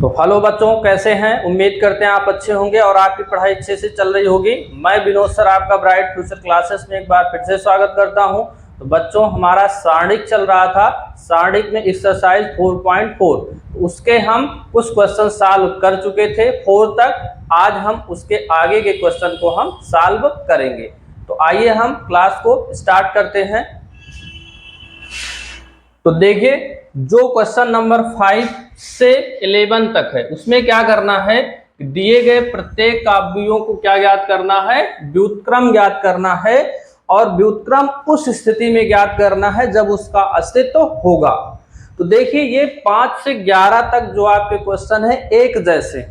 तो हेलो बच्चों, कैसे हैं? उम्मीद करते हैं आप अच्छे होंगे और आपकी पढ़ाई अच्छे से चल रही होगी। मैं विनोद सर आपका ब्राइट फ्यूचर क्लासेस में एक बार फिर से स्वागत करता हूं। तो बच्चों, हमारा सारणिक चल रहा था। सारणिक में एक्सरसाइज 4.4 उसके हम कुछ क्वेश्चन सॉल्व कर चुके थे 4 तक। आज हम उसके आगे के क्वेश्चन को हम सॉल्व करेंगे। तो आइए हम क्लास को स्टार्ट करते हैं। तो देखिए, जो क्वेश्चन नंबर 5 से 11 तक है उसमें क्या करना है, दिए गए प्रत्येक काव्यों को क्या ज्ञात करना है, व्युत्क्रम ज्ञात करना है। और व्युत्क्रम उस स्थिति में ज्ञात करना है जब उसका अस्तित्व होगा। तो देखिए, ये 5 से 11 तक जो आपके क्वेश्चन है एक जैसे,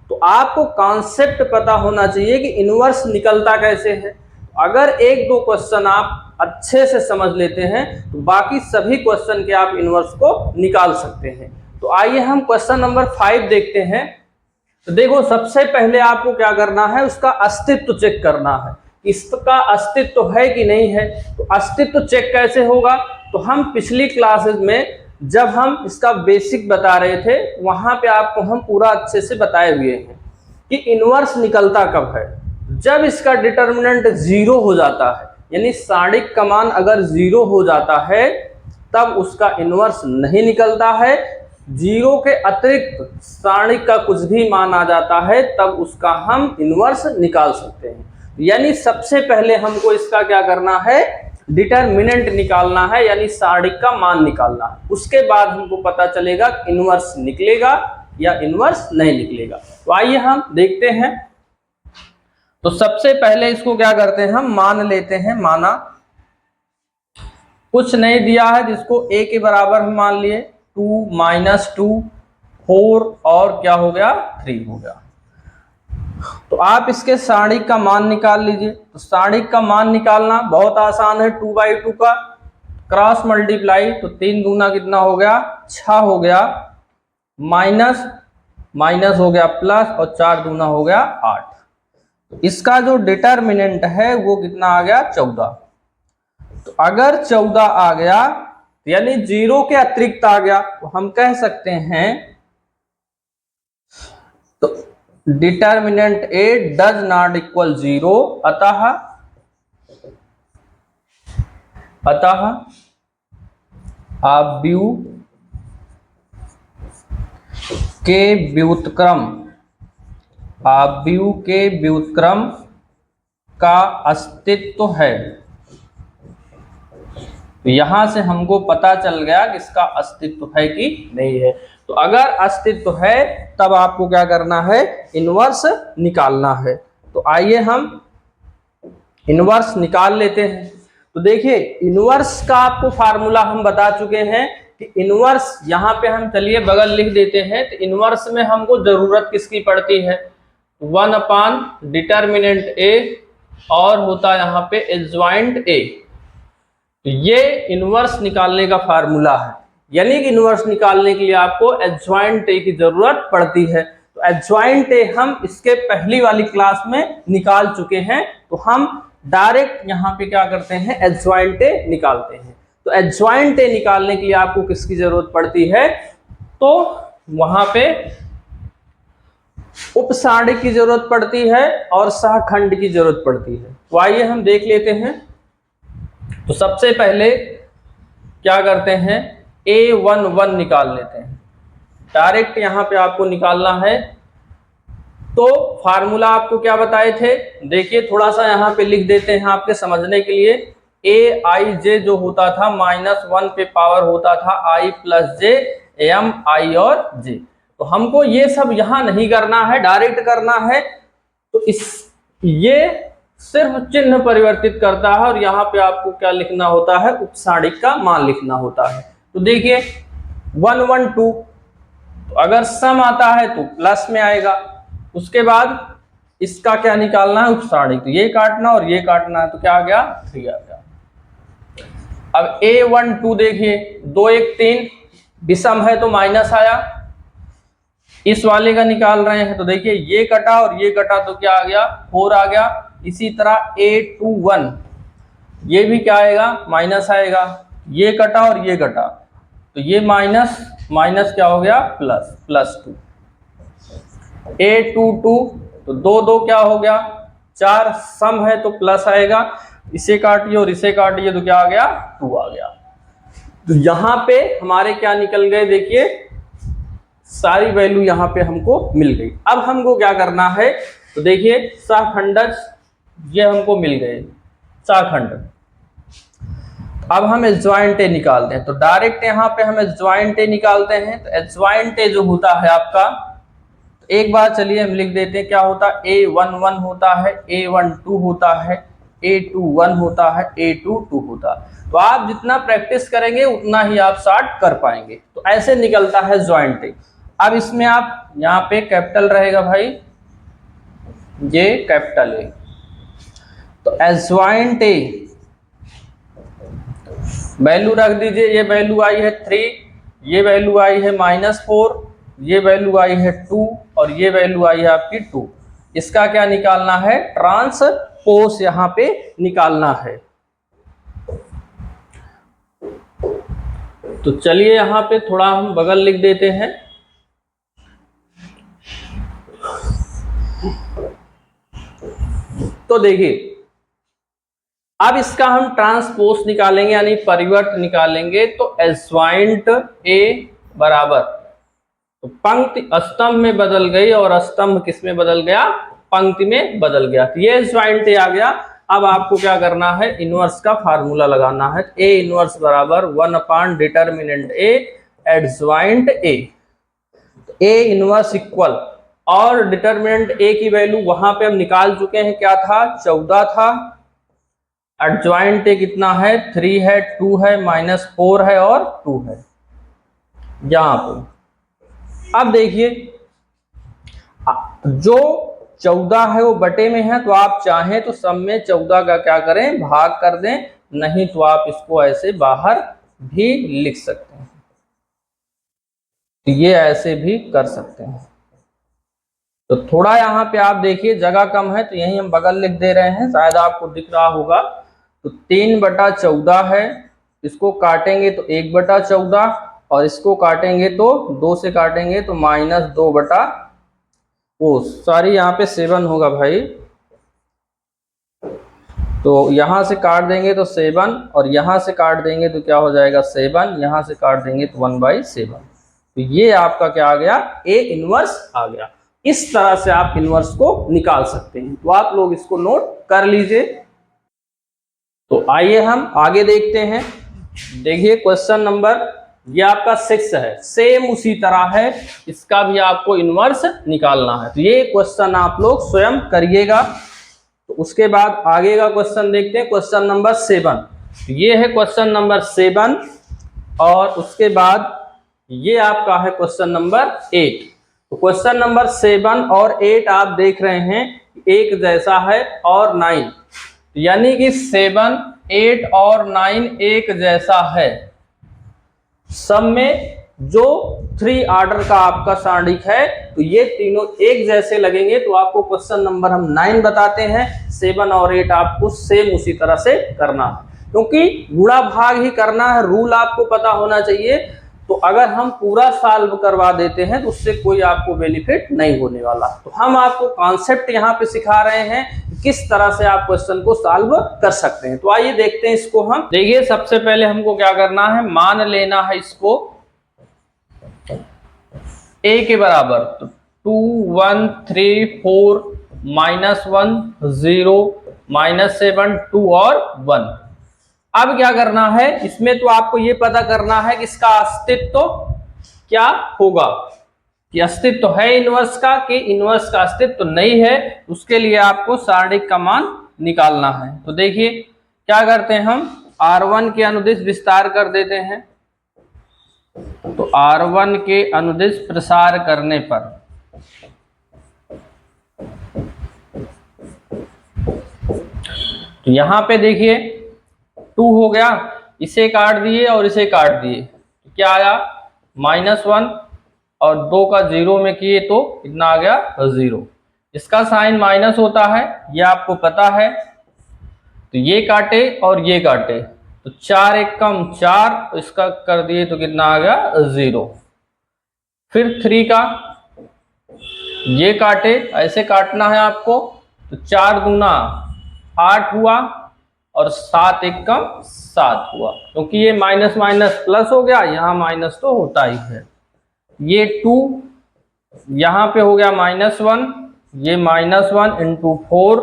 तो आपको कॉन्सेप्ट पता होना चाहिए कि इनवर्स निकलता कैसे है। अगर एक दो क्वेश्चन आप अच्छे से समझ लेते हैं तो बाकी सभी क्वेश्चन के आप इनवर्स को निकाल सकते हैं। तो आइए हम क्वेश्चन नंबर 5 देखते हैं। तो देखो, सबसे पहले आपको क्या करना है, उसका अस्तित्व चेक करना है, इसका अस्तित्व है कि नहीं है। तो अस्तित्व चेक कैसे होगा, तो हम पिछली क्लासेस में जब हम इसका बेसिक बता रहे थे वहां पे आपको हम पूरा अच्छे से बताए हुए हैं कि इनवर्स निकलता कब है, जब इसका डिटर्मिनेंट 0 हो जाता है, यानी सारणिक का मान अगर 0 हो जाता है तब उसका इनवर्स नहीं निकलता है। 0 के अतिरिक्त सारणिक का कुछ भी मान आ जाता है तब उसका हम इनवर्स निकाल सकते हैं। यानी सबसे पहले हमको इसका क्या करना है, डिटर्मिनेंट निकालना है, यानी सारणिक का मान निकालना है। उसके बाद हमको पता चलेगा इनवर्स निकलेगा या इनवर्स नहीं निकलेगा। तो आइए हम देखते हैं। तो सबसे पहले इसको क्या करते हैं, हम मान लेते हैं। माना कुछ नहीं दिया है जिसको a के बराबर हम मान लिए, 2 - 2 4 और क्या हो गया, 3 हो गया। तो आप इसके सारणिक का मान निकाल लीजिए। तो सारणिक का मान निकालना बहुत आसान है। 2/2 का क्रॉस मल्टीप्लाई, तो 3 दूना कितना हो गया, 6 हो गया, माइनस माइनस हो गया प्लस, और 4 दूना हो गया 8। तो इसका जो डिटर्मिनेंट है वो कितना आ गया, 14। तो अगर 14 आ गया यानी 0 के अतिरिक्त आ गया, तो हम कह सकते हैं तो determinant A does not equal 0, अतः आव्यूह के व्युत्क्रम का अस्तित्व है। तो यहां से हमको पता चल गया कि इसका अस्तित्व है कि नहीं है। तो अगर अस्तित्व है तब आपको क्या करना है, इनवर्स निकालना है। तो आइए हम इनवर्स निकाल लेते हैं। तो देखिए, इनवर्स का आपको फार्मूला हम बता चुके हैं कि इनवर्स यहाँ पे हम चलिए बगल लिख देते हैं। तो इनवर्स में हमको जरूरत किसकी पड़ती है, 1/, डिटर्मिनेंट A और होता है यहाँ पे एडज्वाइंट A। तो ये इनवर्स निकालने का फार्मूला है, यानी कि इनवर्स निकालने के लिए आपको एडज्वाइंट A की जरूरत पड़ती है। तो एडज्वाइंट A हम इसके पहली वाली क्लास में निकाल चुके हैं। तो हम डायरेक्ट यहाँ पे क्या करते हैं, एडज्वाइंट A निकालते हैं। तो एडज्वाइंट A निकालने के लिए आपको किसकी जरूरत पड़ती है, तो वहां पे उपसारणिक की जरूरत पड़ती है और सहखंड की जरूरत पड़ती है। तो आइए हम देख लेते हैं। तो सबसे पहले क्या करते हैं, A11 निकाल लेते हैं। डायरेक्ट यहाँ पे आपको निकालना है। तो फार्मूला आपको क्या बताए थे, देखिए थोड़ा सा यहाँ पे लिख देते हैं आपके समझने के लिए। Aij जो होता था -1 पे पावर होता था i + j, m i और j। तो हमको ये सब यहाँ नहीं करना है, डायरेक्ट करना है। तो ये सिर्फ चिन्ह परिवर्तित करता है और यहाँ पे आपको क्या लिखना होता है, उपसारणिक का मान लिखना होता है। तो देखिए 1 1 2, तो अगर सम आता है तो प्लस में आएगा। उसके बाद इसका क्या निकालना है, उपसारणिक। तो ये काटना और ये काटना है, तो क्या आ गया, 3 आ गया। अब A12 देखिए, 2 1 3 विषम है तो माइनस आया। इस वाले का निकाल रहे हैं तो देखिए ये कटा और ये कटा तो क्या आ गया, 4 आ गया। इसी तरह A21 ये भी क्या आएगा, माइनस आएगा। ये कटा और ये कटा तो ये माइनस माइनस क्या हो गया, प्लस +2। A22 तो 2 2 क्या हो गया 4, सम है तो प्लस आएगा, इसे काटिए और इसे काटिए तो क्या आ गया 2 आ गया। तो यहां पे हमारे क्या निकल गए, देखिए सारी वैल्यू यहां पे हमको मिल गई। अब हमको क्या करना है, तो देखिए सहखंडज ये हमको मिल गए सहखंड। अब हम एडजॉइंट ए निकालते हैं, तो डायरेक्ट यहाँ पे हम एडजॉइंट ए निकालते हैं। तो एडजॉइंट ए जो होता है आपका, तो एक बार चलिए हम लिख देते हैं क्या होता है, A11 होता है, A12 होता है, A21 होता है, A22 होता है। तो आप जितना प्रैक्टिस करेंगे उतना ही आप शॉर्ट कर पाएंगे। तो ऐसे निकलता है जॉइंट ए। अब इसमें आप यहाँ पे कैपिटल रहेगा भाई, ये कैपिटल ए। तो एडजॉइंट ए वैल्यू रख दीजिए, ये वैल्यू आई है 3, ये वैल्यू आई है -4, ये वैल्यू आई है 2 और ये वैल्यू आई है आपकी 2। इसका क्या निकालना है, ट्रांसपोज यहां पे निकालना है। तो चलिए यहां पे थोड़ा हम बगल लिख देते हैं। तो देखिए अब इसका हम ट्रांसपोज निकालेंगे यानी परिवर्त निकालेंगे। तो एडजॉइंट ए बराबर, तो पंक्ति स्तंभ में बदल गई और स्तंभ किस में बदल गया, पंक्ति में बदल गया। तो ये एडजॉइंट ए आ गया। अब आपको क्या करना है, इनवर्स का फार्मूला लगाना है। ए इनवर्स बराबर 1 determinant A adjoint A. A inverse equal, और डिटर्मिनेंट ए की वैल्यू वहां पे हम निकाल चुके हैं, क्या था 14 था। एडजॉइंट ए कितना है 3 है, 2 है, -4 है और 2 है यहां पे। अब देखिए जो 14 है वो बटे में है, तो आप चाहें तो सब में 14 का क्या करें, भाग कर दें, नहीं तो आप इसको ऐसे बाहर भी लिख सकते हैं। तो ये ऐसे भी कर सकते हैं। तो थोड़ा यहाँ पे आप देखिए जगह कम है तो यही हम बगल लिख दे रहे हैं, शायद आपको दिख रहा होगा। तो 3/14 है, इसको काटेंगे तो 1/14 और इसको काटेंगे तो 2 से काटेंगे तो सॉरी यहाँ पे 7 होगा भाई। तो यहां से काट देंगे तो 7 और यहां से काट देंगे तो क्या हो जाएगा 7, यहां से काट देंगे तो 1/7। तो ये आपका क्या आ गया, ए इनवर्स आ गया। इस तरह से आप इनवर्स को निकाल सकते हैं। तो आप लोग इसको नोट कर लीजिए। तो आइए हम आगे देखते हैं। देखिए क्वेश्चन नंबर ये आपका 6 है, सेम उसी तरह है, इसका भी आपको इनवर्स निकालना है। तो ये क्वेश्चन आप लोग स्वयं करिएगा। तो उसके बाद आगे का क्वेश्चन देखते हैं, क्वेश्चन नंबर 7। ये है क्वेश्चन नंबर 7 और उसके बाद ये आपका है क्वेश्चन नंबर 8। तो क्वेश्चन नंबर 7 और 8 आप देख रहे हैं एक जैसा है और 9, यानी कि 7, 8 और 9 एक जैसा है। सब में जो 3 ऑर्डर का आपका सारणिक है, तो ये तीनों एक जैसे लगेंगे। तो आपको क्वेश्चन नंबर हम 9 बताते हैं, 7 और 8 आपको सेम उसी तरह से करना है, क्योंकि गुणा भाग ही करना है, रूल आपको पता होना चाहिए। तो अगर हम पूरा सॉल्व करवा देते हैं तो उससे कोई आपको बेनिफिट नहीं होने वाला। तो हम आपको कॉन्सेप्ट यहाँ पे सिखा रहे हैं किस तरह से आप क्वेश्चन को सॉल्व कर सकते हैं। तो आइए देखते हैं इसको हम। देखिए सबसे पहले हमको क्या करना है, मान लेना है इसको a के बराबर। तो 2 1 3 4 -1 0 -7 2 और 1। अब क्या करना है इसमें, तो आपको ये पता करना है कि इसका अस्तित्व क्या होगा, कि अस्तित्व है इनवर्स का कि इनवर्स का अस्तित्व नहीं है। उसके लिए आपको सारणिक का मान निकालना है। तो देखिए क्या करते हैं, हम R1 के अनुदिश विस्तार कर देते हैं। तो R1 के अनुदिश प्रसार करने पर तो यहां पे देखिए 2 हो गया, इसे काट दिए और इसे काट दिए, तो क्या आया -1 और 2 का 0 में किए तो कितना आ गया 0। इसका साइन माइनस होता है, ये आपको पता है। तो ये काटे और ये काटे, तो 4 1 कम 4, तो इसका कर दिए तो कितना आ गया 0। फिर 3 का ये काटे, ऐसे काटना है आपको। तो 4 दूना 8 हुआ और 7 एक कम 7 हुआ, क्योंकि ये माइनस माइनस प्लस हो गया, यहाँ माइनस तो होता ही है। ये 2 यहाँ पे हो गया -1, ये -1 इंटू 4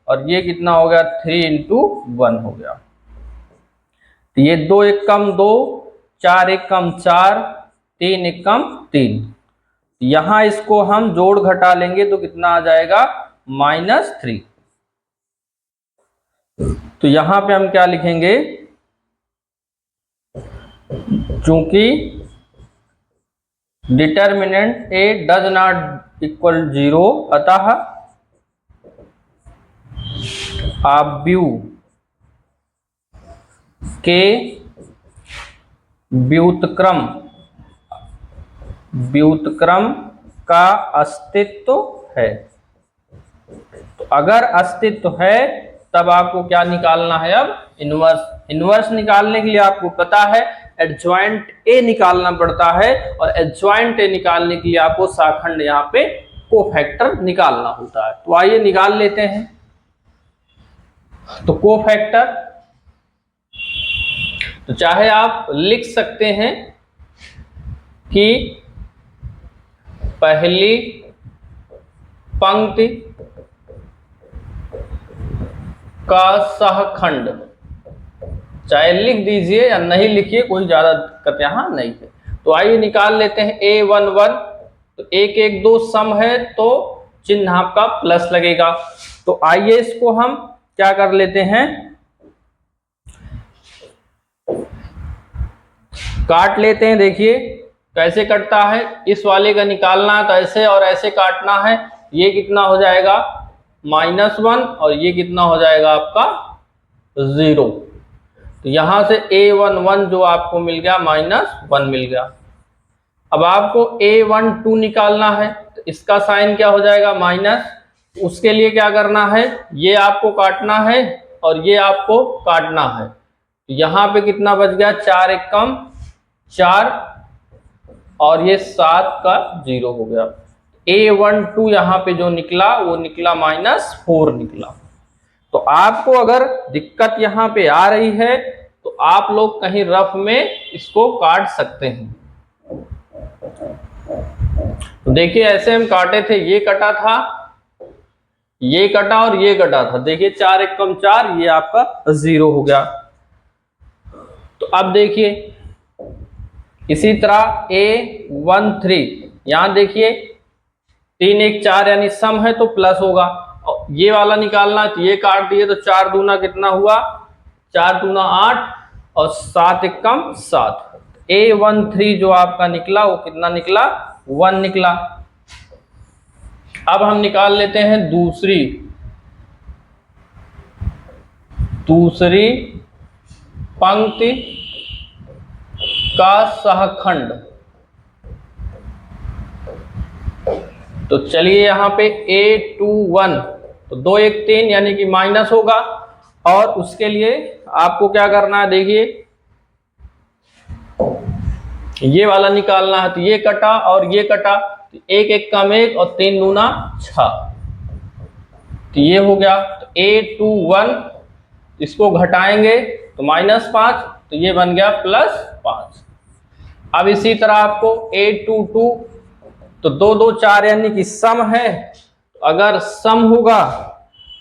और ये कितना हो गया 3 इंटू 1 हो गया। तो ये 2 एक कम 2, 4 एक कम 4, 3 एक कम 3। यहां इसको हम जोड़ घटा लेंगे तो कितना आ जाएगा -3। तो यहां पे हम क्या लिखेंगे, चूंकि determinant A does not equal 0, अतः आव्यूह के व्युत्क्रम का अस्तित्व है। तो अगर अस्तित्व है तब आपको क्या निकालना है, अब इनवर्स। इनवर्स निकालने के लिए आपको पता है एडजॉइंट ए निकालना पड़ता है, और एडजॉइंट ए निकालने के लिए आपको शाखंड यहाँ पे कोफैक्टर निकालना होता है। तो आइए निकाल लेते हैं। तो कोफैक्टर, तो चाहे आप लिख सकते हैं कि पहली पंक्ति का सहखंड, चाहे लिख दीजिए या नहीं लिखिए, कोई ज्यादा दिक्कत यहाँ नहीं है। तो आइए निकाल लेते हैं A11। तो 1 1 2 सम है तो चिन्ह आपका प्लस लगेगा। तो आइए इसको हम क्या कर लेते हैं, काट लेते हैं। देखिए कैसे कटता है, इस वाले का निकालना है तो ऐसे और ऐसे काटना है। ये कितना हो जाएगा -1 और ये कितना हो जाएगा आपका 0। तो यहां से A11 जो आपको मिल गया -1 मिल गया। अब आपको A12 निकालना है, तो इसका साइन क्या हो जाएगा माइनस। उसके लिए क्या करना है, ये आपको काटना है और ये आपको काटना है। तो यहाँ पे कितना बच गया, 4 एक कम 4 और ये 7 का 0 हो गया। A12 यहाँ पे जो निकला वो निकला -4 निकला। तो आपको अगर दिक्कत यहाँ पे आ रही है तो आप लोग कहीं रफ में इसको काट सकते हैं। तो देखिए ऐसे हम काटे थे, ये कटा था, ये कटा और ये कटा था। देखिए 4 एक कम 4, ये आपका 0 हो गया। तो अब देखिए इसी तरह A13, यहां देखिए 3 एक 4 यानी सम है तो प्लस होगा। और ये वाला निकालना है तो ये काट दिए, तो 4 दूना कितना हुआ, 4 दूना 8 और 7 एक कम 7। A13 जो आपका निकला वो कितना निकला, 1 निकला। अब हम निकाल लेते हैं दूसरी पंक्ति का सहखंड। तो चलिए यहाँ पे A21, तो 2 एक 3 यानी कि माइनस होगा। और उसके लिए आपको क्या करना है, देखिए ये वाला निकालना है। तो ये कटा और ये कटा, तो 1 एक कम 1 और 3 दूना 6, तो ये हो गया। तो A21 इसको घटाएंगे तो -5, तो ये बन गया +5। अब इसी तरह आपको A22, तो 2 2 4 यानी कि सम है, तो अगर सम होगा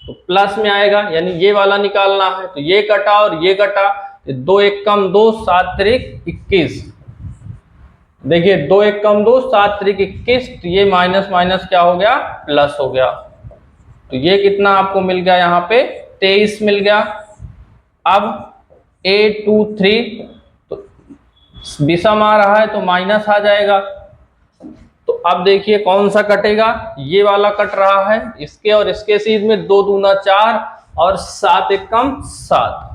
तो प्लस में आएगा, यानी ये वाला निकालना है। तो ये कटा और ये कटा, तो 2 एक कम 2 7 त्रिक 21। देखिए 2 एक कम 2 7 त्रिक 21, तो ये माइनस माइनस क्या हो गया, प्लस हो गया। तो ये कितना आपको मिल गया, यहाँ पे 23 मिल गया। अब A23, तो विषम आ रहा है तो माइनस आ जाएगा। तो अब देखिए कौन सा कटेगा, ये वाला कट रहा है, इसके और इसके सीध में 2 दूना 4 और 7 एक कम 7,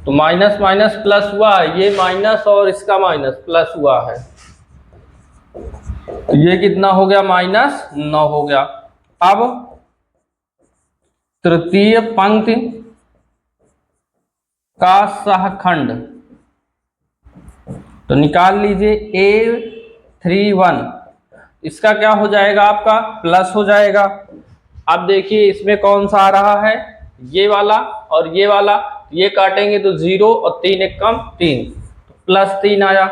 तो माइनस माइनस प्लस हुआ, ये माइनस और इसका माइनस प्लस हुआ है। तो ये कितना हो गया, -9 हो गया। अब तृतीय पंक्ति का सहखंड, तो निकाल लीजिए A31। इसका क्या हो जाएगा, आपका प्लस हो जाएगा। अब देखिए इसमें कौन सा आ रहा है, ये वाला और ये वाला, ये काटेंगे तो 0 और 3 एक कम 3, तो +3 आया।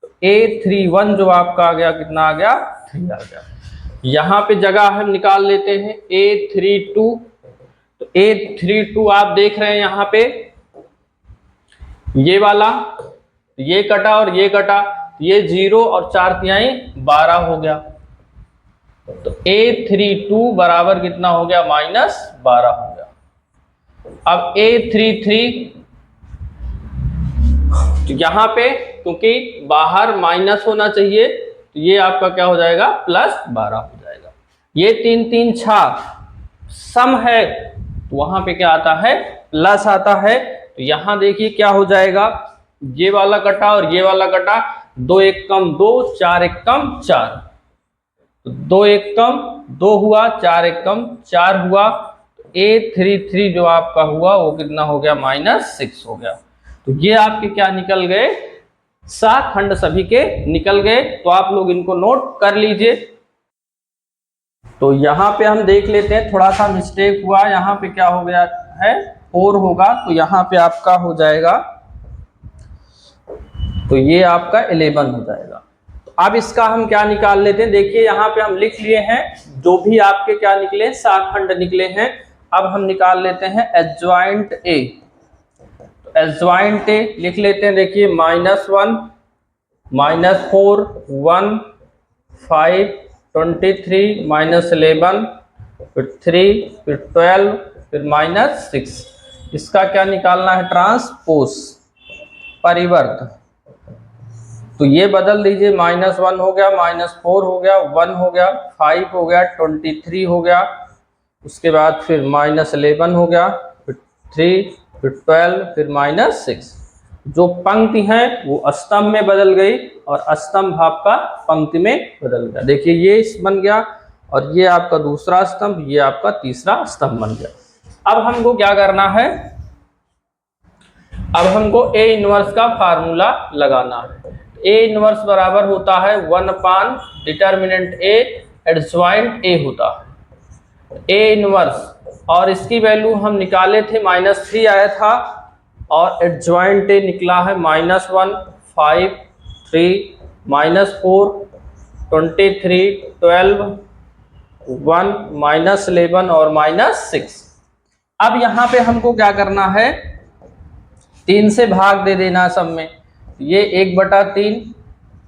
तो A31 जो आपका आ गया, कितना आ गया, 3 आ गया। यहाँ पे जगह हम निकाल लेते हैं A32। तो A32 आप देख रहे हैं यहाँ पे ये वाला, ये कटा और ये कटा, ये 0 और 4 तिहाई 12 हो गया। तो A32 बराबर कितना हो गया, -12 हो गया। अब A33, तो यहाँ पे क्योंकि बाहर माइनस होना चाहिए, तो ये आपका क्या हो जाएगा, +12 हो जाएगा। ये 3 3 6 सम है, तो वहां पे क्या आता है, प्लस आता है। तो यहाँ देखिए क्या हो जाएगा, ये वाला कटा और ये वाला कटा, 2 एक कम 2, 4 एक कम 4, तो 2 एक कम 2 हुआ, 4 एक कम 4 हुआ। A33 जो आपका हुआ वो कितना हो गया, -6 हो गया। तो ये आपके क्या निकल गए, खंड सभी के निकल गए। तो आप लोग इनको नोट कर लीजिए। तो यहाँ पे हम देख लेते हैं, थोड़ा सा मिस्टेक हुआ, यहाँ पे क्या हो गया है, 4 होगा, तो यहाँ पे आपका हो जाएगा, तो ये आपका 11 हो जाएगा। तो अब इसका हम क्या निकाल लेते हैं, देखिए यहाँ पे हम लिख लिए हैं जो भी आपके क्या निकले, खंड निकले हैं। अब हम निकाल लेते हैं एडजॉइंट ए। तो एडजॉइंट ए लिख लेते हैं, देखिए -1 -4 1 5 23 -11 फिर 3 फिर 12 फिर -6। इसका क्या निकालना है, ट्रांसपोज, परिवर्त। तो ये बदल दीजिए, -1 हो गया, -4 हो गया, 1 हो गया, 5 हो गया, 23 हो गया, उसके बाद फिर -11 हो गया, फिर 3 फिर 12 फिर -6। जो पंक्ति है वो स्तंभ में बदल गई और स्तंभ आपका पंक्ति में बदल गया। देखिए ये बन गया और ये आपका दूसरा स्तंभ, ये आपका तीसरा स्तंभ बन गया। अब हमको क्या करना है, अब हमको A इनवर्स का फार्मूला लगाना है। A इनवर्स बराबर होता है 1 डिटर्मिनेंट A एडजॉइंट A होता है। A इनवर्स और इसकी वैल्यू हम निकाले थे, -3 आया था और एडजॉइंट A निकला है -1 5 3 -4 23 12 1 -11 और -6। अब यहाँ पे हमको क्या करना है, 3 से भाग दे देना सब में। ये 1/3,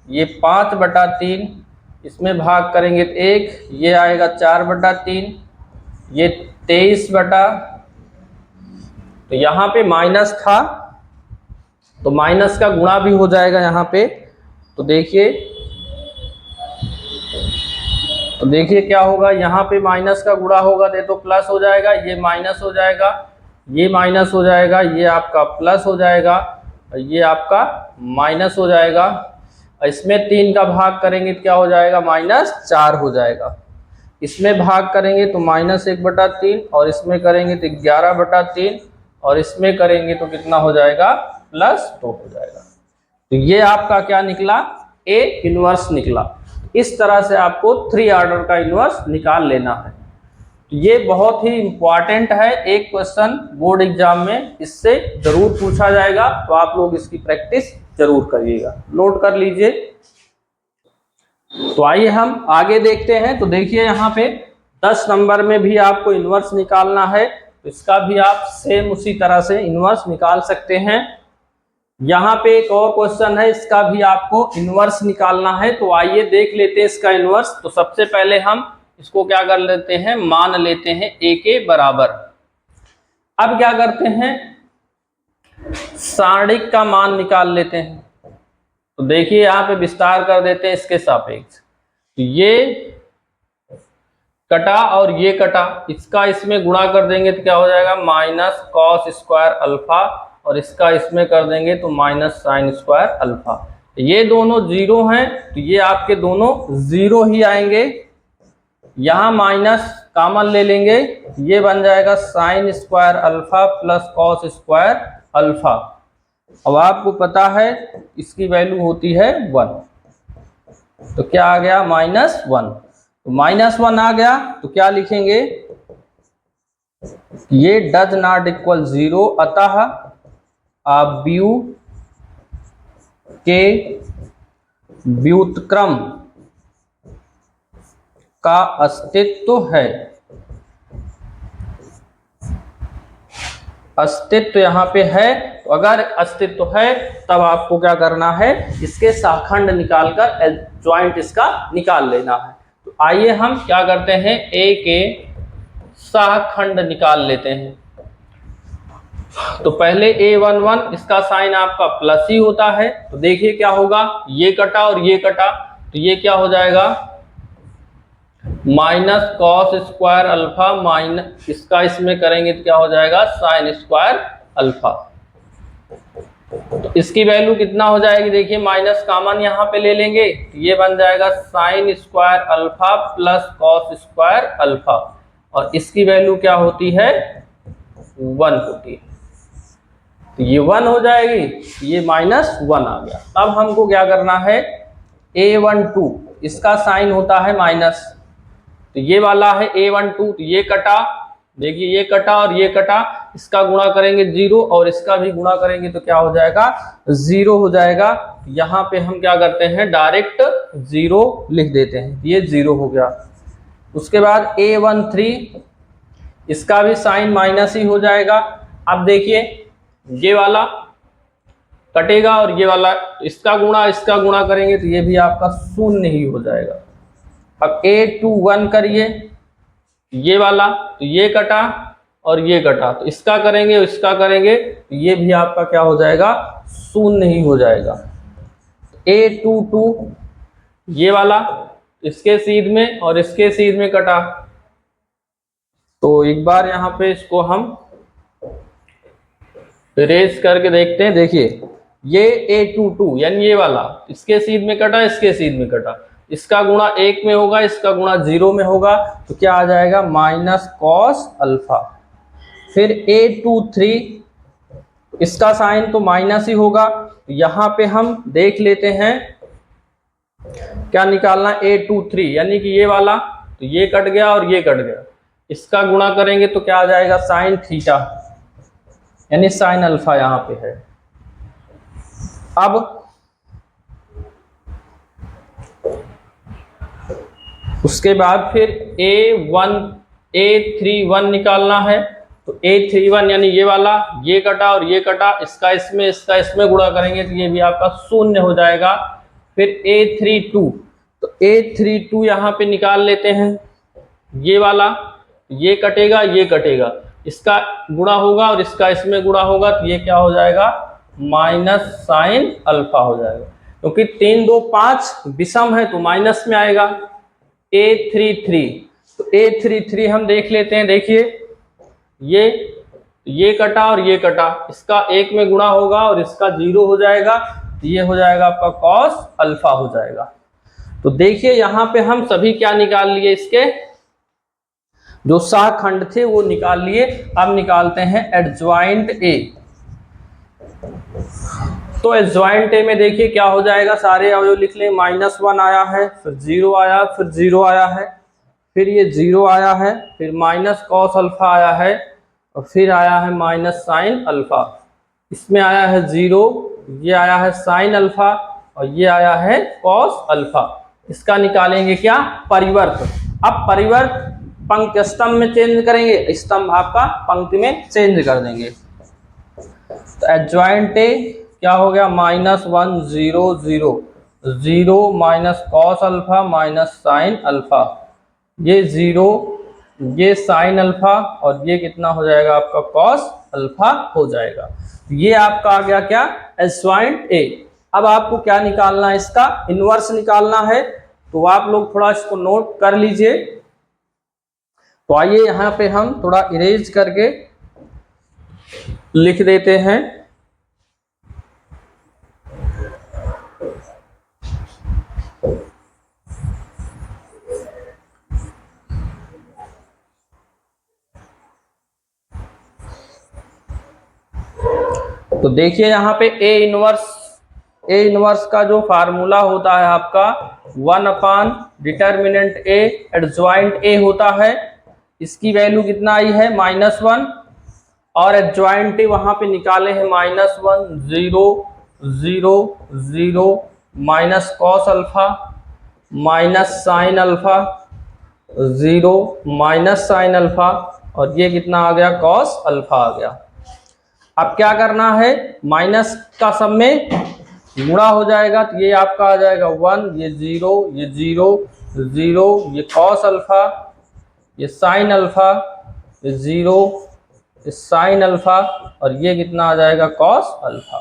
ये 5/3, इसमें भाग करेंगे तो 1, ये आएगा 4/3, ये 23 बटा, तो यहाँ पे माइनस था तो माइनस का गुणा भी हो जाएगा यहाँ पे। तो देखिए क्या होगा, यहाँ पे माइनस का गुणा होगा तो प्लस हो जाएगा, ये माइनस हो जाएगा, ये माइनस हो जाएगा, ये आपका प्लस हो जाएगा, ये आपका माइनस हो जाएगा। इसमें 3 का भाग करेंगे तो क्या हो जाएगा, -4 हो जाएगा। इसमें भाग करेंगे तो -1/3 और इसमें करेंगे तो 11/3 और इसमें करेंगे तो कितना हो जाएगा, +2 हो जाएगा। तो ये आपका क्या निकला, A इनवर्स निकला। इस तरह से आपको 3 ऑर्डर का इनवर्स निकाल लेना है। तो ये बहुत ही इंपॉर्टेंट है, एक क्वेश्चन बोर्ड एग्जाम में इससे जरूर पूछा जाएगा, तो आप लोग इसकी प्रैक्टिस जरूर करिएगा, नोट कर लीजिए। तो आइए हम आगे देखते हैं। तो देखिए यहाँ पे 10 नंबर में भी आपको इनवर्स निकालना है, तो इसका भी आप सेम उसी तरह से इनवर्स निकाल सकते हैं। यहाँ पे एक और क्वेश्चन है, इसका भी आपको इनवर्स निकालना है। तो आइए देख लेते हैं इसका इनवर्स। तो सबसे पहले हम इसको क्या कर लेते हैं, मान लेते हैं A के बराबर। अब क्या करते हैं, सारणिक का मान निकाल लेते हैं। तो देखिए यहाँ पे विस्तार कर देते हैं इसके सापेक्ष। तो ये कटा और ये कटा, इसका इसमें गुणा कर देंगे तो क्या हो जाएगा, -cos² अल्फा, और इसका इसमें कर देंगे तो -sin² अल्फा। ये दोनों 0 हैं, तो ये आपके दोनों 0 ही आएंगे। यहाँ माइनस कॉमन ले लेंगे, ये बन जाएगा sin² alpha plus cos² alpha. अब आपको पता है इसकी वैल्यू होती है 1। तो क्या आ गया -1। तो -1 आ गया तो क्या लिखेंगे, ये डज नॉट इक्वल 0, अतः आव्यूह के व्युत्क्रम का अस्तित्व है। अस्तित्व यहाँ पे है, तो अगर अस्तित्व है तब आपको क्या करना है, इसके शाखंड निकालकर एडजॉइंट इसका निकाल लेना है। तो आइए हम क्या करते हैं, ए के शाखंड निकाल लेते हैं। तो पहले A11 इसका साइन आपका प्लस ही होता है, तो देखिए क्या होगा, ये कटा और ये कटा, तो ये क्या हो जाएगा minus cos square alpha minus इसका इसमें करेंगे तो क्या हो जाएगा साइन स्क्वायर अल्फा। तो इसकी वैल्यू कितना हो जाएगी, देखिए माइनस कॉमन यहाँ पे ले लेंगे तो ये बन जाएगा sine square alpha plus cos square alpha, और इसकी वैल्यू क्या होती है 1 होती है। तो ये 1 हो जाएगी, ये -1 आ गया। अब हमको क्या करना है, A12 इसका साइन होता है माइनस, तो ये वाला है A12, तो ये कटा, देखिए ये कटा और ये कटा, इसका गुणा करेंगे 0 और इसका भी गुणा करेंगे तो क्या हो जाएगा 0 हो जाएगा। यहाँ पे हम क्या करते हैं डायरेक्ट 0 लिख देते हैं, ये 0 हो गया। उसके बाद A13 इसका भी साइन माइनस ही हो जाएगा। अब देखिए ये वाला कटेगा और ये वाला, इसका गुणा करेंगे तो ये भी आपका शून्य ही हो जाएगा। अब A21 करिए, ये वाला तो ये कटा और ये कटा, तो इसका करेंगे इसका करेंगे तो ये भी आपका क्या हो जाएगा शून्य ही हो जाएगा। A22 ये वाला इसके सीध में और इसके सीध में कटा, तो एक बार यहाँ पे इसको हम इरेज करके देखते हैं। देखिए ये A22 यानी ये वाला इसके सीध में कटा, इसके सीध में कटा, इसका गुणा 1 में होगा, इसका गुणा 0 में होगा, तो क्या आ जाएगा माइनस कॉस अल्फा। फिर A23 इसका साइन तो माइनस ही होगा, तो यहाँ पे हम देख लेते हैं क्या निकालना, A23 यानी कि ये वाला, तो ये कट गया और ये कट गया, इसका गुणा करेंगे तो क्या आ जाएगा साइन थीटा यानी साइन अल्फा यहाँ पे है। अब उसके बाद फिर A31 निकालना है, तो A31 यानी ये वाला, ये कटा और ये कटा, इसका इसमें गुणा करेंगे तो ये भी आपका शून्य हो जाएगा। फिर A32, तो A32 यहाँ पे निकाल लेते हैं, ये वाला ये कटेगा ये कटेगा, इसका गुणा होगा और इसका इसमें गुणा होगा, तो ये क्या हो जाएगा माइनस साइन अल्फा हो जाएगा, क्योंकि 3 2 5 विषम है तो माइनस में आएगा। A33, तो A33 हम देख लेते हैं, देखिए ये कटा और ये कटा, इसका 1 में गुणा होगा और इसका 0 हो जाएगा, तो ये हो जाएगा आपका कॉस अल्फा हो जाएगा। तो देखिए यहाँ पे हम सभी क्या निकाल लिए, इसके जो शाखंड थे वो निकाल लिए। अब निकालते हैं एडजॉइंट ए। तो एडजॉइंट ए में देखिए क्या हो जाएगा, सारे अवयव लिख लें, -1 आया है, फिर 0 आया, फिर 0 आया है, फिर ये 0 आया है, फिर माइनस कॉस अल्फा आया है, और फिर आया है माइनस साइन अल्फा। इसमें आया है 0, ये आया है साइन अल्फा और ये आया है कॉस अल्फा। इसका निकालेंगे क्या परिवर्त। अब परिवर्त पंक्ति स्तंभ में चेंज करेंगे, स्तंभ आपका पंक्ति में चेंज कर देंगे। तो एडजॉइंट ए क्या हो गया -1 0 0 0 minus cos alpha minus sine alpha, ये 0 ये साइन अल्फा और ये कितना हो जाएगा आपका कॉस अल्फा हो जाएगा। ये आपका आ गया क्या एडजॉइंट ए। अब आपको क्या निकालना है, इसका इनवर्स निकालना है, तो आप लोग थोड़ा इसको नोट कर लीजिए। तो आइए यहाँ पे हम थोड़ा इरेज करके लिख देते हैं। तो देखिए यहाँ पे A इनवर्स ए इनवर्स का जो फार्मूला होता है आपका 1 अपान डिटर्मिनेंट ए एडजॉइंट ए होता है, इसकी वैल्यू कितना आई है -1 और एडजॉइंट ए वहां पे निकाले हैं -1 0 0 0 minus cos alpha minus sine alpha 0 minus sine alpha और ये कितना आ गया कॉस अल्फा आ गया। अब क्या करना है, माइनस का सब में गुणा हो जाएगा तो ये आपका आ जाएगा 1, ये 0 ये 0 0 ये कॉस अल्फा ये साइन अल्फा ये 0 ये साइन अल्फा और ये कितना आ जाएगा कॉस अल्फा।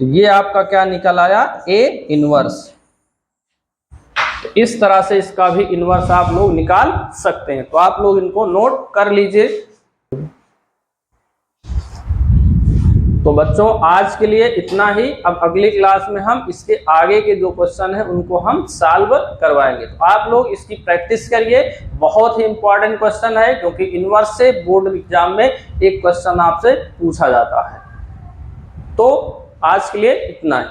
तो ये आपका क्या निकल आया ए इनवर्स। तो इस तरह से इसका भी इनवर्स आप लोग निकाल सकते हैं, तो आप लोग इनको नोट कर लीजिए। तो बच्चों आज के लिए इतना ही। अब अगली क्लास में हम इसके आगे के जो क्वेश्चन है उनको हम सॉल्व करवाएंगे, तो आप लोग इसकी प्रैक्टिस करिए। बहुत ही इंपॉर्टेंट क्वेश्चन है क्योंकि इनवर्स से बोर्ड एग्जाम में एक क्वेश्चन आपसे पूछा जाता है। तो आज के लिए इतना ही।